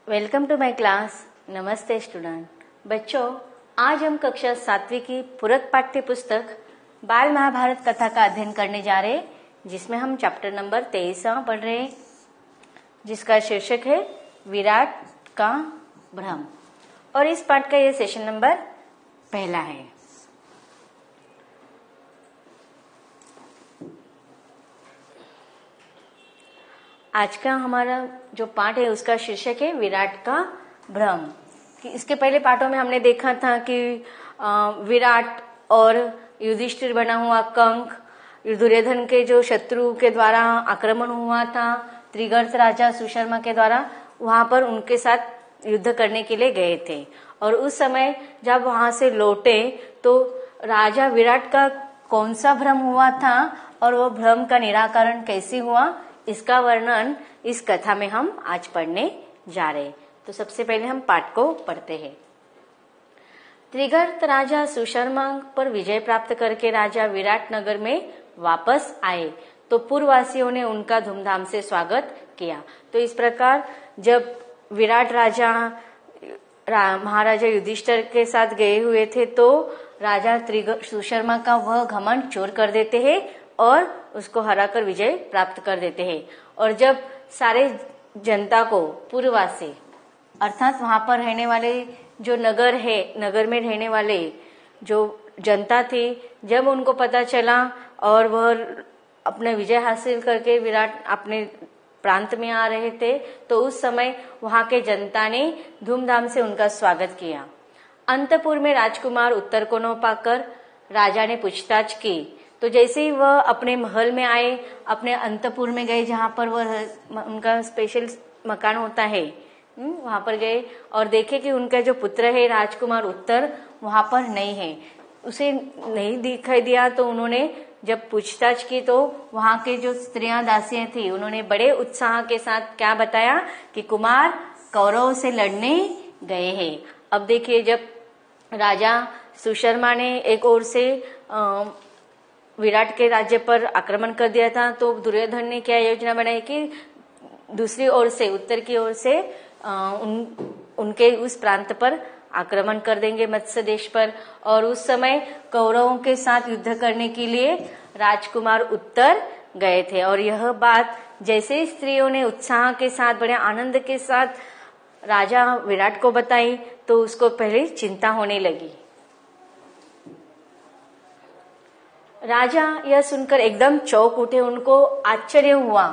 Welcome to my class. नमस्ते student. बच्चों, आज हम कक्षा 7वीं की पूरक पाठ्य पुस्तक बाल महाभारत कथा का अध्ययन करने जा रहे, जिसमें हम चैप्टर नंबर 23 पढ़ रहे हैं, जिसका शीर्षक है विराट का भ्रम। और इस पाठ का यह सेशन नंबर पहला है। आज का हमारा जो पाठ है उसका शीर्षक है विराट का भ्रम। कि इसके पहले पाठों में हमने देखा था कि विराट और युधिष्ठिर बना हुआ कंक दुर्योधन के जो शत्रु के द्वारा आक्रमण हुआ था, त्रिगर्त राजा सुशर्मा के द्वारा, वहां पर उनके साथ युद्ध करने के लिए गए थे। और उस समय जब वहां से लौटे तो राजा विराट का कौन सा भ्रम हुआ था और वो भ्रम का निराकरण कैसे हुआ, इसका वर्णन इस कथा में हम आज पढ़ने जा रहे। तो सबसे पहले हम पाठ को पढ़ते हैं। त्रिगर्त राजा सुशर्मा पर विजय प्राप्त करके राजा विराट नगर में वापस आए तो पूर्ववासियों ने उनका धूमधाम से स्वागत किया। तो इस प्रकार जब विराट राजा महाराजा युधिष्ठिर के साथ गए हुए थे तो राजा सुशर्मा का वह घमंड चोर कर देते हैं और उसको हराकर विजय प्राप्त कर देते हैं। और जब सारे जनता को पूर्ववासी अर्थात वहां पर रहने वाले जो नगर है, नगर में रहने वाले जो जनता थी, जब उनको पता चला और वह अपने विजय हासिल करके विराट अपने प्रांत में आ रहे थे, तो उस समय वहां के जनता ने धूमधाम से उनका स्वागत किया। अंतपुर में राजकुमार उत्तर को न पाकर राजा ने पूछताछ की। तो जैसे ही वह अपने महल में आए, अपने अंतपुर में गए जहां पर वह उनका स्पेशल मकान होता है, वहां पर गए और देखे कि उनका जो पुत्र है राजकुमार उत्तर वहां पर नहीं है, उसे नहीं दिखाई दिया। तो उन्होंने जब पूछताछ की तो वहां के जो स्त्रियां दासियां थी, उन्होंने बड़े उत्साह के साथ क्या बताया कि कुमार कौरवों से लड़ने गए हैं। अब देखिए, जब राजा सुशर्मा ने एक ओर से विराट के राज्य पर आक्रमण कर दिया था, तो दुर्योधन ने क्या योजना बनाई कि दूसरी ओर से, उत्तर की ओर से उनके उस प्रांत पर आक्रमण कर देंगे, मत्स्य देश पर। और उस समय कौरवों के साथ युद्ध करने के लिए राजकुमार उत्तर गए थे। और यह बात जैसे स्त्रियों ने उत्साह के साथ, बड़े आनंद के साथ राजा विराट को बताई तो उसको पहले चिंता होने लगी। राजा यह सुनकर एकदम चौंक उठे, उनको आश्चर्य हुआ।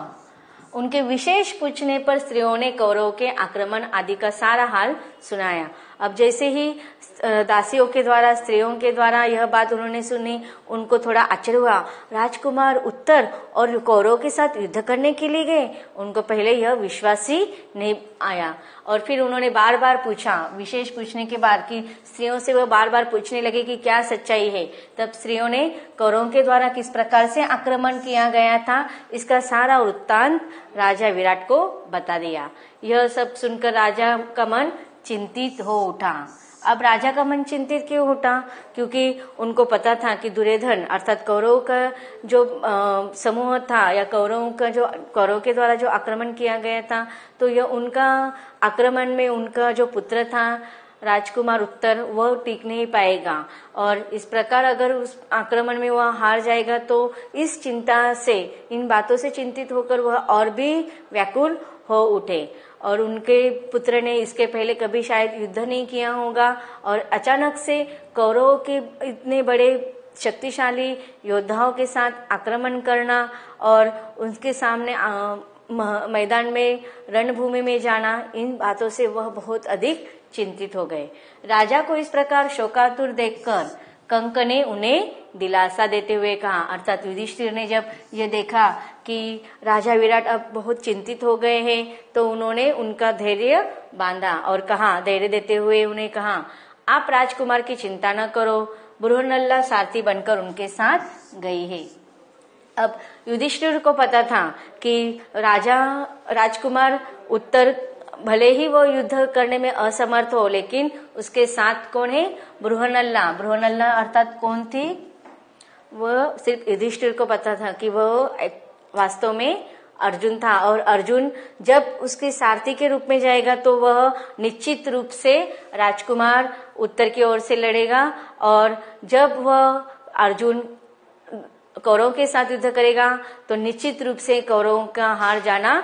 उनके विशेष पूछने पर स्त्रियों ने कौरवों के आक्रमण आदि का सारा हाल सुनाया। अब जैसे ही दासियों के द्वारा, स्त्रियों के द्वारा यह बात उन्होंने सुनी, उनको थोड़ा आश्चर्य हुआ। राजकुमार उत्तर और कौरवों के साथ युद्ध करने के लिए गए, उनको पहले यह विश्वास ही नहीं आया। और फिर उन्होंने बार बार पूछा, विशेष पूछने के बाद कि स्त्रियों से वह बार बार पूछने लगे कि क्या सच्चाई है। तब स्त्रियों ने कौरवों के द्वारा किस प्रकार से आक्रमण किया गया था, इसका सारा वृत्तांत राजा विराट को बता दिया। यह सब सुनकर राजा का मन चिंतित हो उठा। अब राजा का मन चिंतित क्यों उठा? क्योंकि उनको पता था कि दुर्योधन अर्थात कौरवों का जो समूह था, या कौरवों के द्वारा जो आक्रमण किया गया था, तो यह उनका आक्रमण में उनका जो पुत्र था राजकुमार उत्तर, वह टिक नहीं पाएगा। और इस प्रकार अगर उस आक्रमण में वह हार जाएगा तो इस चिंता से, इन बातों से चिंतित होकर वह और भी व्याकुल हो उठे। और उनके पुत्र ने इसके पहले कभी शायद युद्ध नहीं किया होगा, और अचानक से कौरवों के इतने बड़े शक्तिशाली योद्धाओं के साथ आक्रमण करना और उनके सामने मैदान में, रणभूमि में जाना, इन बातों से वह बहुत अधिक चिंतित हो गए। राजा को इस प्रकार शोकातुर देखकर कंक ने उन्हें दिलासा देते हुए कहा, अर्थात युधिष्ठिर ने जब ये देखा कि राजा विराट अब बहुत चिंतित हो गए हैं, तो उन्होंने उनका धैर्य बांधा और कहा, धैर्य देते हुए उन्हें कहा, आप राजकुमार की चिंता न करो, बृहन्नला सारथी बनकर उनके साथ गई है। अब युधिष्ठिर को पता था कि राजकुमार उत्तर भले ही वो युद्ध करने में असमर्थ हो, लेकिन उसके साथ कौन है? बृहन्नला अर्थात कौन थी? वह सिर्फ युधिष्ठिर को पता था कि वह वास्तव में अर्जुन था, और अर्जुन जब उसके सारथी के रूप में जाएगा तो वह निश्चित रूप से राजकुमार उत्तर की ओर से लड़ेगा, और जब वह अर्जुन कौरवों के साथ युद्ध करेगा तो निश्चित रूप से कौरवों का हार जाना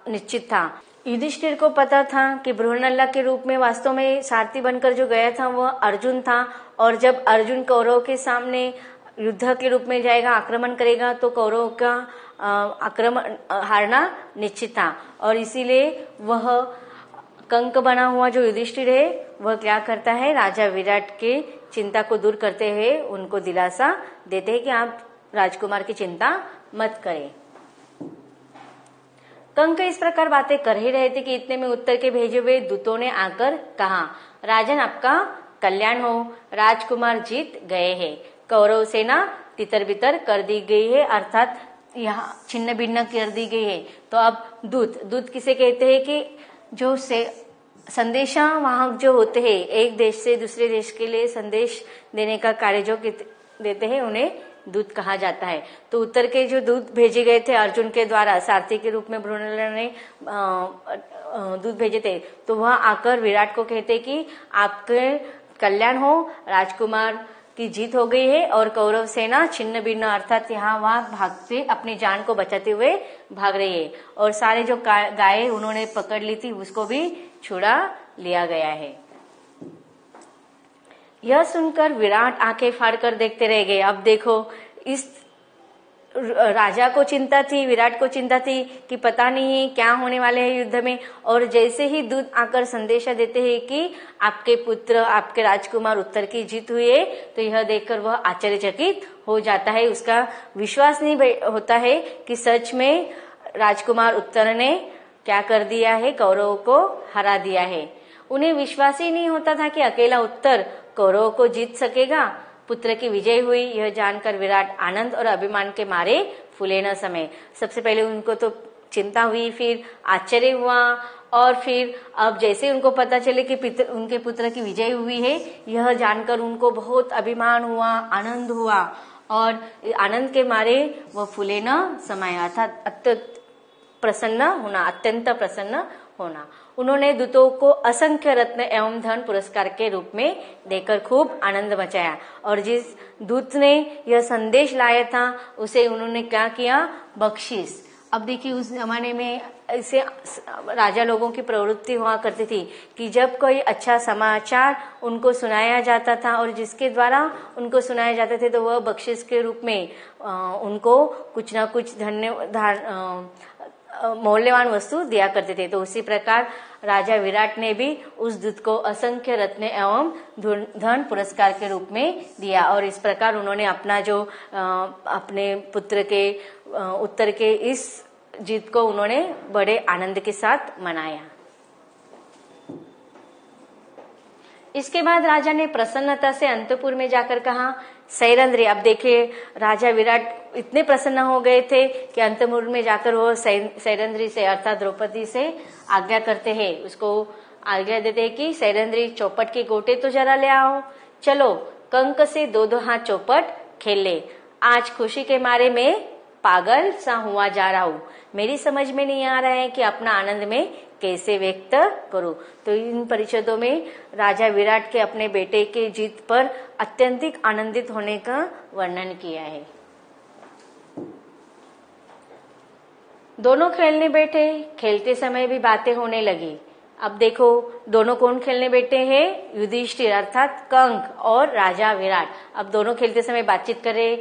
निश्चित था। युधिष्ठिर को पता था कि बृहन्नला के रूप में वास्तव में सारथी बनकर जो गया था वह अर्जुन था, और जब अर्जुन कौरवों के सामने युद्ध के रूप में जाएगा, आक्रमण करेगा, तो कौरवों का आक्रमण हारना निश्चित था। और इसीलिए वह कंक बना हुआ जो युधिष्ठिर है वह क्या करता है, राजा विराट के चिंता को दूर करते हुए उनको दिलासा देते हैं कि आप राजकुमार की चिंता मत करें। कंक इस प्रकार बातें कर ही रहे थे कि इतने में उत्तर के भेजे हुए दूतों ने आकर कहा, राजन आपका कल्याण हो, राजकुमार जीत गए हैं, कौरव सेना तितर बितर कर दी गई है, अर्थात यहाँ छिन्न भिन्न कर दी गई है। तो अब दूत किसे कहते हैं कि जो से संदेशा वाहक जो होते हैं, एक देश से दूसरे देश के लिए संदेश देने का कार्य जो देते हैं उन्हें दूत कहा जाता है। तो उत्तर के जो दूत भेजे गए थे अर्जुन के द्वारा सारथी के रूप में बृहन्नला ने दूत भेजे थे, तो वह आकर विराट को कहते कि आपके कल्याण हो, राजकुमार की जीत हो गई है और कौरव सेना छिन्न भिन्न अर्थात यहाँ वहां भागते अपनी जान को बचाते हुए भाग रही है, और सारे जो गाय उन्होंने पकड़ ली थी उसको भी छुड़ा लिया गया है। यह सुनकर विराट आंखें फाड़कर देखते रह गए। अब देखो, इस राजा को चिंता थी, विराट को चिंता थी कि पता नहीं क्या होने वाले हैं युद्ध में, और जैसे ही दूत आकर संदेशा देते हैं कि आपके पुत्र आपके राजकुमार उत्तर की जीत हुई है, तो यह देखकर वह आश्चर्यचकित हो जाता है। उसका विश्वास नहीं होता है कि सच में राजकुमार उत्तर ने क्या कर दिया है, कौरवों को हरा दिया है। उन्हें विश्वास ही नहीं होता था कि अकेला उत्तर कौरवों को जीत सकेगा। पुत्र की विजय हुई यह जानकर विराट आनंद और अभिमान के मारे फूले न समे। सबसे पहले उनको तो चिंता हुई, फिर आश्चर्य हुआ, और फिर अब जैसे उनको पता चले कि उनके पुत्र की विजय हुई है, यह जानकर उनको बहुत अभिमान हुआ, आनंद हुआ, और आनंद के मारे वह फूले न समाये अर्थात अत्यंत प्रसन्न होना। उन्होंने दूतों को असंख्य रत्न एवं धन पुरस्कार के रूप में देकर खूब आनंद मचाया, और जिस दूत ने यह संदेश लाया था उसे उन्होंने क्या किया, बख्शिश। अब देखिए, उस जमाने में ऐसे राजा लोगों की प्रवृत्ति हुआ करती थी कि जब कोई अच्छा समाचार उनको सुनाया जाता था और जिसके द्वारा उनको सुनाए जाते थे, तो वह बख्शिश के रूप में उनको कुछ ना कुछ मूल्यवान वस्तु दिया करते थे। तो उसी प्रकार राजा विराट ने भी उस दूत को असंख्य रत्न एवं धन पुरस्कार के रूप में दिया, और इस प्रकार उन्होंने अपना जो अपने पुत्र के उत्तर के इस जीत को उन्होंने बड़े आनंद के साथ मनाया। इसके बाद राजा ने प्रसन्नता से अंतपुर में जाकर कहा, सैरंध्री। अब देखिए, राजा विराट इतने प्रसन्न हो गए थे कि अंतपुर में जाकर वो सैरंध्री से अर्थात द्रौपदी से आज्ञा करते हैं, उसको आज्ञा देते हैं कि सैरंध्री चौपट के गोटे तो जरा ले आओ, चलो कंक से दो हाथ चौपट खेल ले। आज खुशी के मारे मैं पागल सा हुआ जा रहा हूँ, मेरी समझ में नहीं आ रहा है कि अपना आनंद में कैसे व्यक्त करूं। तो इन परिषदों में राजा विराट के अपने बेटे के जीत पर अत्यंतिक आनंदित होने का वर्णन किया है। दोनों खेलने बैठे, खेलते समय भी बातें होने लगी। अब देखो, दोनों कौन खेलने बैठे हैं, युधिष्ठिर अर्थात कंक और राजा विराट। अब दोनों खेलते समय बातचीत कर रहे।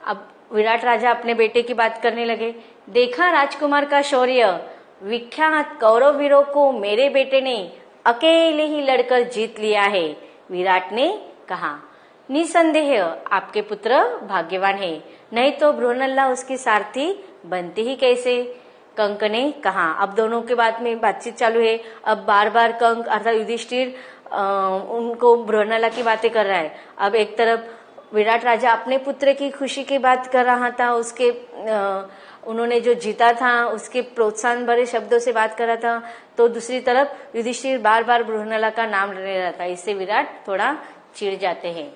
अब विराट राजा अपने बेटे की बात करने लगे। देखा राजकुमार का शौर्य, विख्यात कौरव वीरों को मेरे बेटे ने अकेले ही लड़कर जीत लिया है। विराट ने कहा, निसंदेह आपके पुत्र भाग्यवान है, नहीं तो बृहन्नला उसकी सारथी बनती ही कैसे। कंक ने कहा। अब दोनों के बाद में बातचीत चालू है। अब बार बार कंक अर्थात युधिष्ठिर उनको बृहन्नला की बातें कर रहा है। अब एक तरफ विराट राजा अपने पुत्र की खुशी की बात कर रहा था, उसके उन्होंने जो जीता था उसके प्रोत्साहन भरे शब्दों से बात कर रहा था, तो दूसरी तरफ युधिष्ठिर बार बार बृहन्नला का नाम ले रहा था। इससे विराट थोड़ा चिढ़ जाते हैं।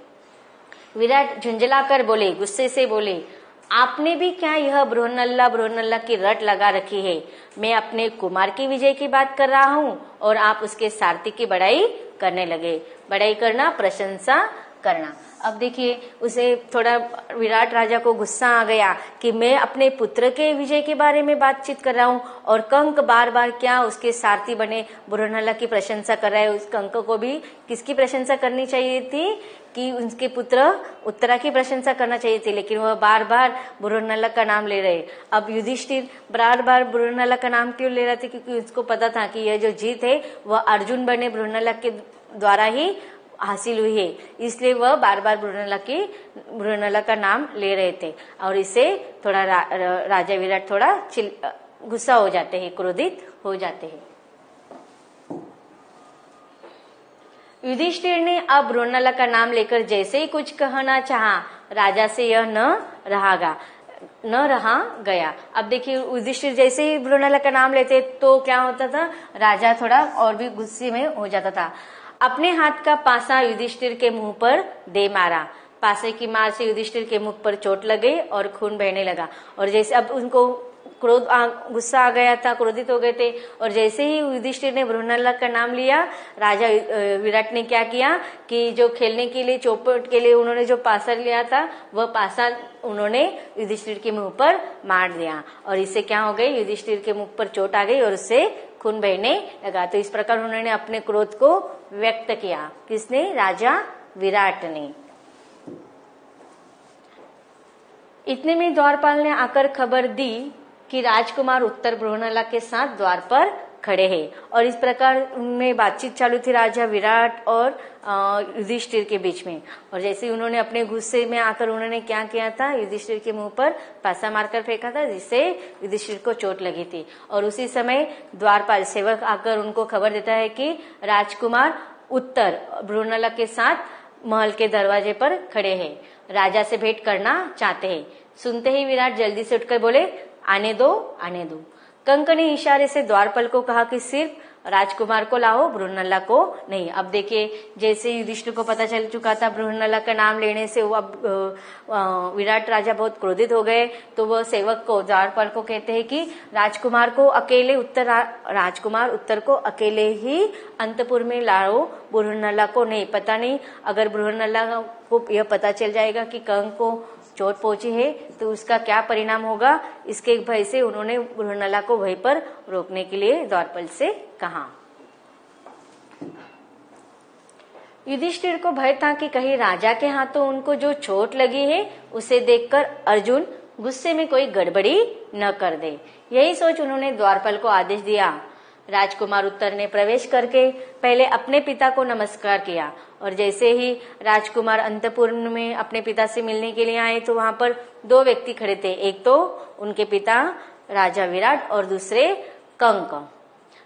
विराट झुंझलाकर बोले, गुस्से से बोले, आपने भी क्या यह बृहन्नला की रट लगा रखी है। मैं अपने कुमार की विजय की बात कर रहा हूँ और आप उसके सारथी की बड़ाई करने लगे। बड़ाई करना, प्रशंसा करना। अब देखिए, उसे थोड़ा विराट राजा को गुस्सा आ गया कि मैं अपने पुत्र के विजय के बारे में बातचीत कर रहा हूँ और कंक बार बार क्या उसके सारथी बने बृहन्नला की प्रशंसा कर रहा है। उस कंक को भी किसकी प्रशंसा करनी चाहिए थी कि उनके पुत्र उत्तरा की प्रशंसा करना चाहिए थी, लेकिन वह बार बार बृहन्नला का नाम ले रहे। अब युधिष्ठिर बार बार बृहन्नला का नाम क्यों ले रहे थे? क्योंकि उसको पता था कि यह जो जीत है वह अर्जुन बने बृहन्नला के द्वारा ही हासिल हुई है, इसलिए वह बार बार बृहन्नला का नाम ले रहे थे। और इससे थोड़ा राजा विराट थोड़ा गुस्सा हो जाते हैं, क्रोधित हो जाते हैं। युधिष्ठिर ने अब बृहन्नला का नाम लेकर जैसे ही कुछ कहना चाहा, राजा से यह न रहा गया। अब देखिए, युधिष्ठिर जैसे ही बृहन्नला का नाम लेते तो क्या होता था, राजा थोड़ा और भी गुस्से में हो जाता था। अपने हाथ का पासा युधिष्ठिर के मुंह पर दे मारा। पासे की मार से युधिष्ठिर के मुख पर चोट लग गई और खून बहने लगा। और जैसे अब उनको गुस्सा आ गया था, क्रोधित हो गए थे, और जैसे ही युधिष्ठिर ने बृहन्नला का नाम लिया, राजा विराट ने क्या किया कि जो खेलने के लिए, चौपट के लिए उन्होंने जो पासा लिया था, वह पासा उन्होंने युधिष्ठिर के मुंह पर मार दिया। और इससे क्या हो गई, युधिष्ठिर के मुख पर चोट आ गई और उससे खून बहने लगा। तो इस प्रकार उन्होंने अपने क्रोध को व्यक्त किया। किसने? राजा विराट ने। इतने में द्वारपाल ने आकर खबर दी कि राजकुमार उत्तर बृहन्नला के साथ द्वार पर खड़े हैं। और इस प्रकार उनमें बातचीत चालू थी राजा विराट और युधिष्ठिर के बीच में। और जैसे उन्होंने अपने गुस्से में आकर उन्होंने क्या किया था, युधिष्ठिर के मुंह पर पासा मारकर फेंका था, जिससे युधिष्ठिर को चोट लगी थी। और उसी समय द्वारपाल सेवक आकर उनको खबर देता है कि राजकुमार उत्तर बृहन्नला के साथ महल के दरवाजे पर खड़े हैं, राजा से भेंट करना चाहते हैं। सुनते ही विराट जल्दी से उठकर बोले, आने दो, आने दो। कंक ने इशारे से द्वारपाल को कहा कि सिर्फ राजकुमार को लाओ, बृहन्नला को नहीं। अब देखिए, जैसे युधिष्ठिर को पता चल चुका था बृहन्नला का नाम लेने से, वो अब विराट राजा बहुत क्रोधित हो गए। तो वह सेवक को, द्वारपाल को कहते हैं कि राजकुमार उत्तर को अकेले ही अंतपुर में लाओ, बृहन्नला को नहीं। पता नहीं अगर बृहन्नला को यह पता चल जाएगा कि कंक को चोट पहुंची है तो उसका क्या परिणाम होगा, इसके भय से उन्होंने बृहन्नला को वहीं पर रोकने के लिए द्वारपाल से कहा। युधिष्ठिर को भय था कि कहीं राजा के हाथों उनको जो चोट लगी है उसे देखकर अर्जुन गुस्से में कोई गड़बड़ी न कर दे। यही सोच उन्होंने द्वारपाल को आदेश दिया। राजकुमार उत्तर ने प्रवेश करके पहले अपने पिता को नमस्कार किया। और जैसे ही राजकुमार अंतपुर में अपने पिता से मिलने के लिए आए तो वहां पर दो व्यक्ति खड़े थे, एक तो उनके पिता राजा विराट और दूसरे कंक।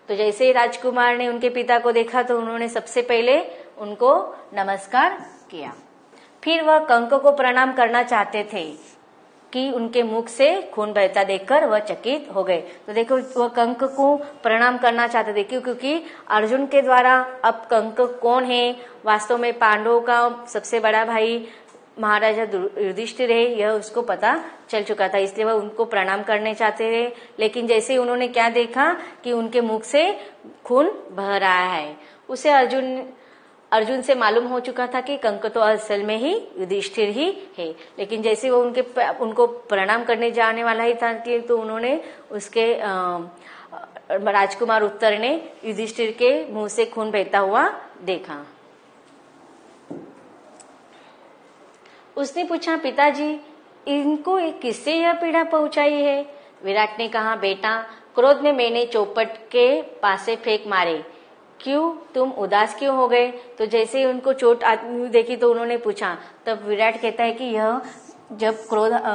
तो जैसे ही राजकुमार ने उनके पिता को देखा तो उन्होंने सबसे पहले उनको नमस्कार किया। फिर वह कंक को प्रणाम करना चाहते थे कि उनके मुख से खून बहता देखकर वह चकित हो गए। तो देखो, वह कंक को प्रणाम करना चाहते थे क्योंकि अर्जुन के द्वारा अब कंक कौन है, वास्तव में पांडवों का सबसे बड़ा भाई महाराजा युधिष्ठिर है, यह उसको पता चल चुका था। इसलिए वह उनको प्रणाम करने चाहते थे। लेकिन जैसे उन्होंने क्या देखा कि उनके मुख से खून बह रहा है, उसे अर्जुन से मालूम हो चुका था कि कंक तो असल में ही युधिष्ठिर ही है। लेकिन जैसे वो उनको प्रणाम करने जाने वाला ही था कि तो उन्होंने उसके राजकुमार उत्तर ने युधिष्ठिर के मुंह से खून बहता हुआ देखा। उसने पूछा, पिताजी इनको किससे यह पीड़ा पहुंचाई है? विराट ने कहा, बेटा क्रोध में मैंने चौपट के पासे फेंक मारे। क्यों, तुम उदास क्यों हो गए? तो जैसे ही उनको चोट देखी तो उन्होंने पूछा। तब विराट कहता है कि यह जब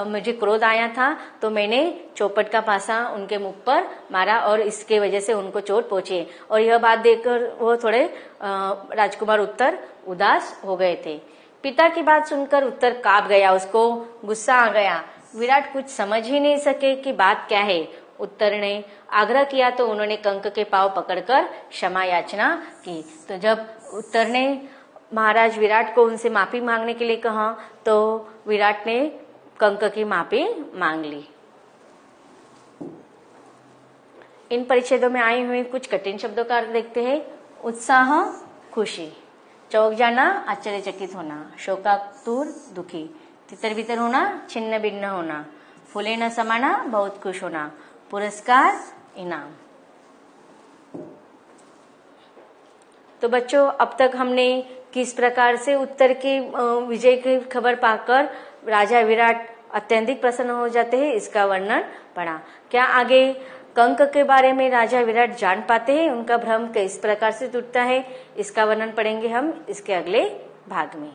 मुझे क्रोध आया था तो मैंने चौपट का पासा उनके मुख पर मारा और इसके वजह से उनको चोट पहुंची। और यह बात देखकर वो थोड़े राजकुमार उत्तर उदास हो गए थे। पिता की बात सुनकर उत्तर कांप गया, उसको गुस्सा आ गया। विराट कुछ समझ ही नहीं सके कि बात क्या है। उत्तर ने आग्रह किया तो उन्होंने कंक के पांव पकड़कर क्षमा याचना की। तो जब उत्तर ने महाराज विराट को उनसे माफी मांगने के लिए कहा तो विराट ने कंक की माफी मांग ली। इन परिच्छेदों में आए हुए कुछ कठिन शब्दों का अर्थ देखते हैं। उत्साह खुशी, चौंक जाना आश्चर्यचकित होना, शोकातुर दुखी, तितर बितर होना छिन्न भिन्न होना, फूले न समाना बहुत खुश होना, पुरस्कार इनाम। तो बच्चों अब तक हमने किस प्रकार से उत्तर के विजय की खबर पाकर राजा विराट अत्यधिक प्रसन्न हो जाते हैं इसका वर्णन पढ़ा। क्या आगे कंक के बारे में राजा विराट जान पाते हैं, उनका भ्रम किस प्रकार से टूटता है, इसका वर्णन पढ़ेंगे हम इसके अगले भाग में।